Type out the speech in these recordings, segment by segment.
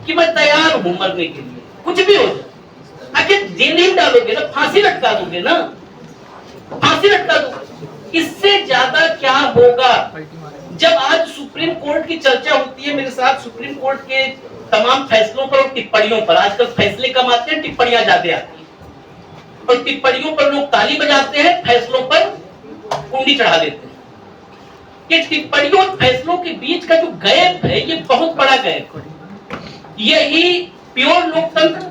कि मैं तैयार हूं मरने के लिए, कुछ भी हो जाए। आखिर जेल ही डालोगे ना, फांसी लटका दोगे ना, फांसी लटका दोगे, इससे ज्यादा क्या होगा। जब आज सुप्रीम कोर्ट की चर्चा होती है मेरे साथ, सुप्रीम कोर्ट के तमाम फैसलों पर और टिप्पणियों पर, आजकल फैसले कम आते हैं, टिप्पणियां ज्यादा आती हैं, और टिप्पणियों पर लोग ताली बजाते हैं, फैसलों पर कुंडी चढ़ा देते हैं। ये टिप्पणियों और फैसलों के बीच का जो गैप है, ये बहुत बड़ा गैप है। यही प्योर लोकतंत्र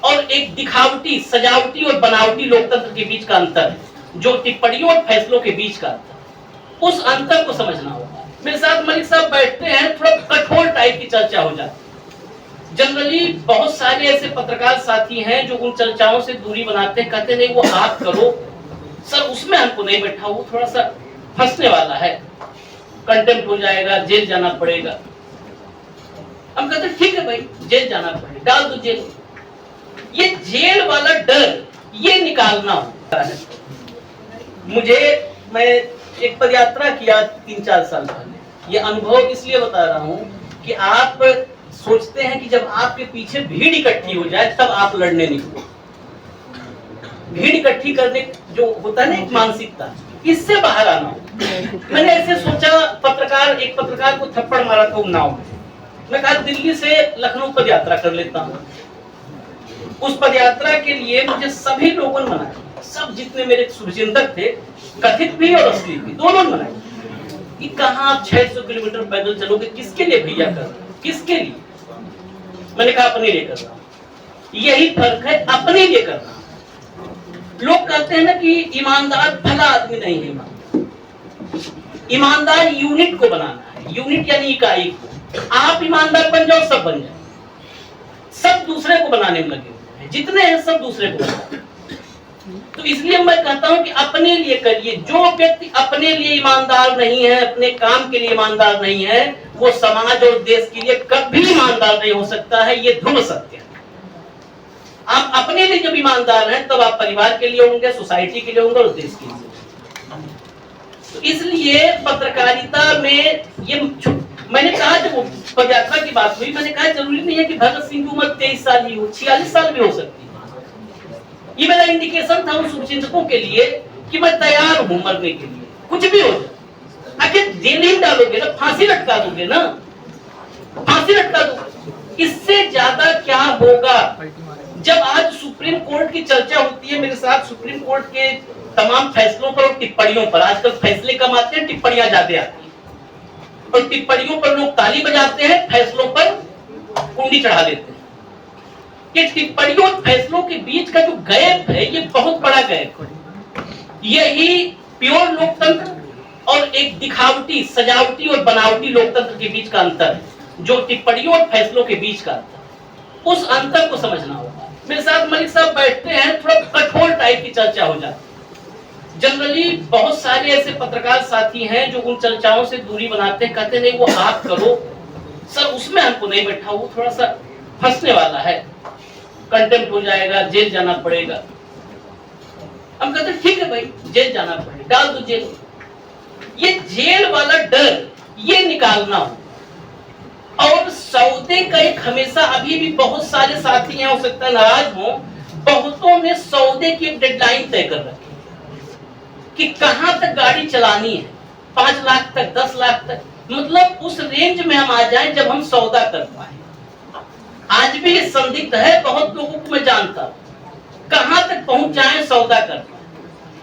और एक दिखावटी, सजावटी और बनावटी लोकतंत्र के बीच का अंतर है, जो टिप्पणियों और फैसलों के बीच का अंतर, उस अंतर को समझना होगा। मेरे साथ मलिक साहब बैठते हैं, थोड़ा कठोर टाइप की चर्चा हो जाती है। जनरली बहुत सारे ऐसे पत्रकार साथी हैं जो उन चर्चाओं से दूरी बनाते हैं, कहते नहीं वो आप करो सर, उसमें हमको नहीं बैठा, वो थोड़ा सा फंसने वाला है, कंटेम्प्ट हो जाएगा, जेल जाना पड़ेगा। हम कहते ठीक है भाई, जेल जाना पड़ेगा, डाल दो जेल। ये जेल वाला डर ये निकालना होता है। मैं एक पदयात्रा किया 3-4 साल पहले, ये अनुभव इसलिए बता रहा हूं कि आप सोचते हैं कि जब आपके पीछे भीड़ इकट्ठी हो जाए तब आप लड़ने निकलो। भीड़ इकट्ठी करने जो होता है ना एक मानसिकता, इससे बाहर आना हो। मैंने ऐसे सोचा, एक पत्रकार को थप्पड़ मारा था उन्नाव में। मैं कहा दिल्ली से लखनऊ पदयात्रा कर लेता हूँ। उस पदयात्रा के लिए मुझे सभी लोगों ने मनाया, सब जितने मेरे शुभचिंतक थे, कथित भी और असली भी, दोनों ने मनाया कि कहाँ आप 600 किलोमीटर पैदल चलोगे, किसके लिए भैया कर रहे हो, किसके लिए। मैंने कहा अपने लिए कर रहा हूं। यही फर्क है, अपने लिए करना। लोग कहते हैं ना कि ईमानदार भला आदमी नहीं है, ईमानदार यूनिट को बनाना है, यूनिट यानी इकाई को। आप ईमानदार बन जाओ, सब बन जाए, सब दूसरे को बनाने में लगे हुए हैं, जितने हैं सब दूसरे को बनाने। तो इसलिए मैं कहता हूं कि अपने लिए करिए। जो व्यक्ति अपने लिए ईमानदार नहीं है, अपने काम के लिए ईमानदार नहीं है, वो समाज और देश के लिए कभी ईमानदार नहीं हो सकता है, ये ध्रुव सत्य है। आप अपने लिए जब ईमानदार हैं तब आप परिवार के लिए होंगे, सोसाइटी के लिए होंगे और देश के लिए। तो इसलिए पत्रकारिता में ये मैंने कहा, जब पदयात्रा की बात हुई, मैंने कहा जरूरी नहीं है कि भगत सिंह की उम्र 23 साल ही हो, 46 साल भी हो सकती है। ये मेरा इंडिकेशन था उन शुभचिंतकों के लिए कि मैं तैयार हूं मरने के लिए, कुछ भी हो जाए। आखिर जेल ही डालोगे ना, फांसी लटका दोगे ना, फांसी लटका दोगे, इससे ज्यादा क्या होगा। जब आज सुप्रीम कोर्ट की चर्चा होती है मेरे साथ, सुप्रीम कोर्ट के तमाम फैसलों पर और टिप्पणियों पर, आजकल फैसले कम आते हैं, टिप्पणियां ज्यादा आती हैं, और टिप्पणियों पर लोग ताली बजाते हैं, फैसलों पर कुंडी चढ़ा देते हैं। ये टिप्पणियों और फैसलों के बीच का जो गैप है, ये बहुत बड़ा गैप है। यही प्योर लोकतंत्र और एक दिखावटी, सजावटी और बनावटी लोकतंत्र के बीच का अंतर है, जो टिप्पणियों और फैसलों के बीच का अंतर, उस अंतर को समझना होगा। मेरे साथ मलिक साहब बैठते हैं, थोड़ा कठोर टाइप की चर्चा हो जाती है। जनरली बहुत सारे ऐसे पत्रकार साथी हैं जो उन चर्चाओं से दूरी बनाते हैं, कहते नहीं वो आप करो सर, उसमें हमको नहीं बैठा, वो थोड़ा सा फंसने वाला है, कंटेम्प्ट हो जाएगा, जेल जाना पड़ेगा। हम कहते ठीक है भाई, जेल जाना पड़ेगा, डाल दो जेल। ये जेल वाला डर ये निकालना हो। और सौदे का एक हमेशा, अभी भी बहुत सारे साथी हैं, हो सकता है नाराज हो, बहुतों ने सौदे की एक डेडलाइन तय कर रखी कि कहां तक गाड़ी चलानी है, 5 लाख तक, 10 लाख तक, मतलब उस रेंज में हम आ जाएं जब हम सौदा कर पाए। आज भी ये संदिग्ध है, बहुत लोगों को मैं जानता हूं, कहां तक पहुंच जाए सौदा कर पाए।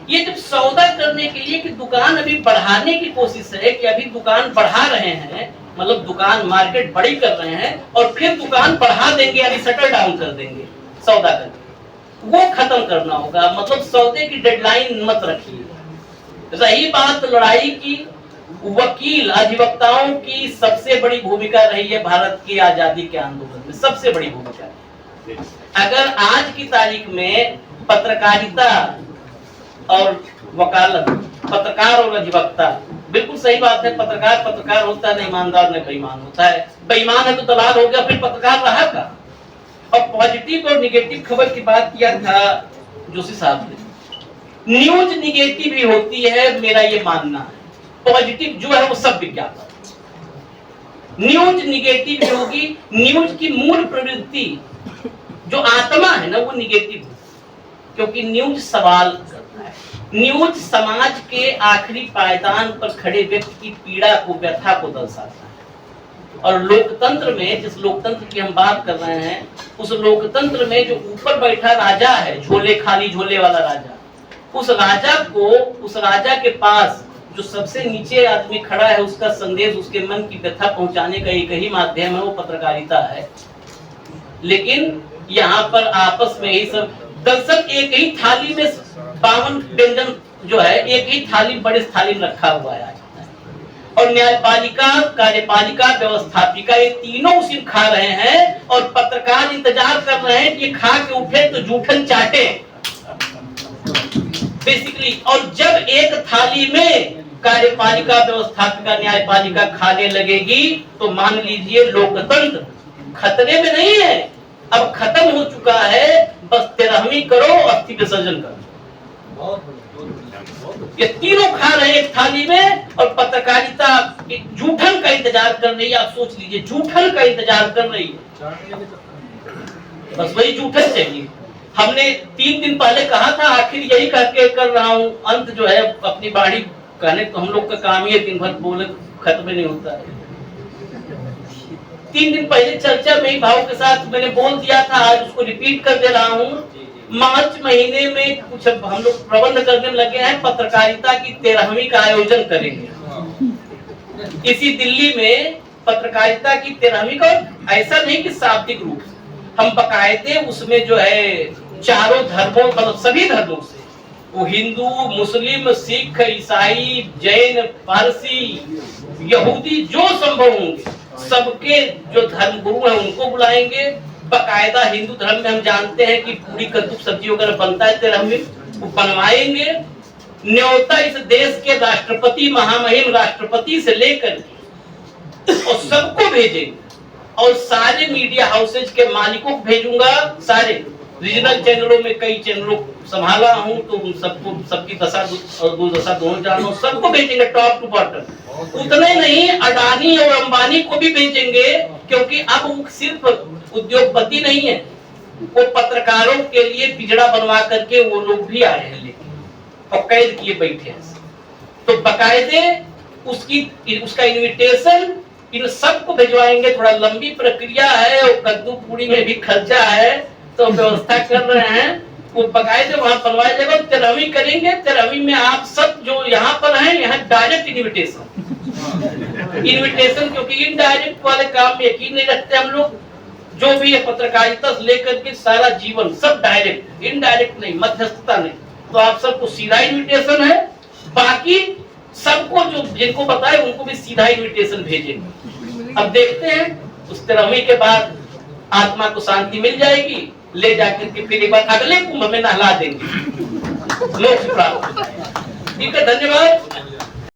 ये जब सौदा करने के लिए कि दुकान अभी बढ़ाने की कोशिश है, कि अभी दुकान बढ़ा रहे हैं, मतलब दुकान मार्केट बड़ी कर रहे हैं और फिर दुकान बढ़ा देंगे, यानी शटर डाउन कर देंगे सौदा करके, वो खत्म करना होगा। मतलब सौदे की डेडलाइन मत रखिए। रही बात लड़ाई की, वकील अधिवक्ताओं की सबसे बड़ी भूमिका रही है भारत की आजादी के आंदोलन में, सबसे बड़ी भूमिका। अगर आज की तारीख में पत्रकारिता और वकालत, पत्रकार और अधिवक्ता, बिल्कुल सही बात है, पत्रकार होता है, ईमानदार नहीं बेईमान होता है, बेईमान है तो दलाल हो गया, फिर पत्रकार रहा का। और पॉजिटिव और निगेटिव खबर की बात किया था जोशी साहब ने। न्यूज निगेटिव भी होती है, मेरा ये मानना है। पॉजिटिव जो है वो सब विज्ञापन, न्यूज निगेटिव होगी। न्यूज की मूल प्रवृत्ति जो आत्मा है ना वो निगेटिव है, क्योंकि न्यूज सवाल करता है। न्यूज समाज के आखिरी पायदान पर खड़े व्यक्ति की पीड़ा को, व्यथा को दर्शाता है। और लोकतंत्र में, जिस लोकतंत्र की हम बात कर रहे हैं, उस लोकतंत्र में जो ऊपर बैठा राजा है, झोले खाली झोले वाला राजा, उस राजा को, उस राजा के पास जो सबसे नीचे आदमी खड़ा है, उसका संदेश, उसके मन की व्यथा पहुंचाने का एक ही माध्यम है, वो पत्रकारिता है। लेकिन यहाँ पर आपस में ही सब दर्शक एक ही थाली में 52 व्यंजन जो है एक ही थाली, बड़े थाली में रखा हुआ है। और न्यायपालिका, कार्यपालिका, व्यवस्थापिका, ये तीनों उसी खा रहे हैं और पत्रकार इंतजार कर रहे हैं कि ये खा के उठे तो जूठन चाटे बेसिकली। और जब एक थाली में कार्यपालिका, व्यवस्थापिका, न्यायपालिका खाने लगेगी तो मान लीजिए लोकतंत्र खतरे में नहीं है, अब खत्म हो चुका है। बस 13वीं करो, अस्थि विसर्जन करो। ये तीनों खा रहे हैं एक थाली में और पत्रकारिता जूठन का इंतजार कर रही है। आप सोच लीजिए, जूठन का इंतजार कर रही है, बस वही जूठन चाहिए। हमने 3 दिन पहले कहा था, आखिर यही करके कर रहा हूं, अंत जो है अपनी बाड़ी कहने, तो हम लोग का काम ही दिन भर बोले खत्म नहीं होता है। 3 दिन पहले चर्चा में ही भाव के साथ मैंने बोल दिया था, आज उसको रिपीट कर दे रहा हूं। मार्च महीने में कुछ हम लोग प्रबंध करने लगे हैं, पत्रकारिता की 13वीं का आयोजन करेंगे इसी दिल्ली में। पत्रकारिता की 13वीं का, ऐसा नहीं कि शाब्दिक रूप से, हम बकायदे उसमें जो है चारों धर्मों, मतलब सभी धर्मों से, वो हिंदू, मुस्लिम, सिख, ईसाई, जैन, पारसी, यहूदी, जो संभव होंगे सबके जो धर्म गुरु हैं उनको बुलाएंगे। बकायदा हिंदू धर्म में हम जानते हैं कि पूरी कद्दू सब्जी वगैरह बनता है 13वीं, वो बनवाएंगे। न्योता इस देश के राष्ट्रपति, महामहिम राष्ट्रपति से लेकर और सबको भेजेंगे। और सारे मीडिया हाउसेज के मालिकों को भेजूंगा, सारे रीजनल चैनलों में कई चैनलों संभाला हूं, तो उन सबको, सबकी दशा और दुर्दशा दोनों जानूं, सबको भेजेंगे टॉप टू बॉटम। उतने नहीं, अडानी और अंबानी को भी भेजेंगे, क्योंकि अब वो सिर्फ उद्योगपति नहीं है, वो पत्रकारों के लिए पिजड़ा बनवा करके वो लोग भी आए हैं लेकिन, और कैद किए बैठे हैं। तो बकायदे उसका इनविटेशन इन सबको भिजवाएंगे। थोड़ा लंबी प्रक्रिया है और कद्दू पूरी में भी खर्चा है, तो व्यवस्था कर रहे हैं, वो बकायदे वहां बनवाया जाएगा। 13वीं करेंगे, 13वीं में आप सब जो यहाँ पर हैं, यहाँ डायरेक्ट इन्विटेशन, क्योंकि इनडायरेक्ट वाले काम में यकीन नहीं रखते हम लोग। जो भी है पत्रकारिता से लेकर के सारा जीवन सब डायरेक्ट, इनडायरेक्ट नहीं, मध्यस्थता नहीं। तो आप सबको सीधा इन्विटेशन है, बाकी सबको जो जिनको बताए उनको भी सीधा इन्विटेशन भेजेंगे। अब देखते हैं उस 13वीं के बाद आत्मा को शांति मिल जाएगी, ले जाकर के फिर एक बार अगले कुंभ में नहला देंगे, मोक्ष प्राप्त हो जाएगा। ठीक है, धन्यवाद।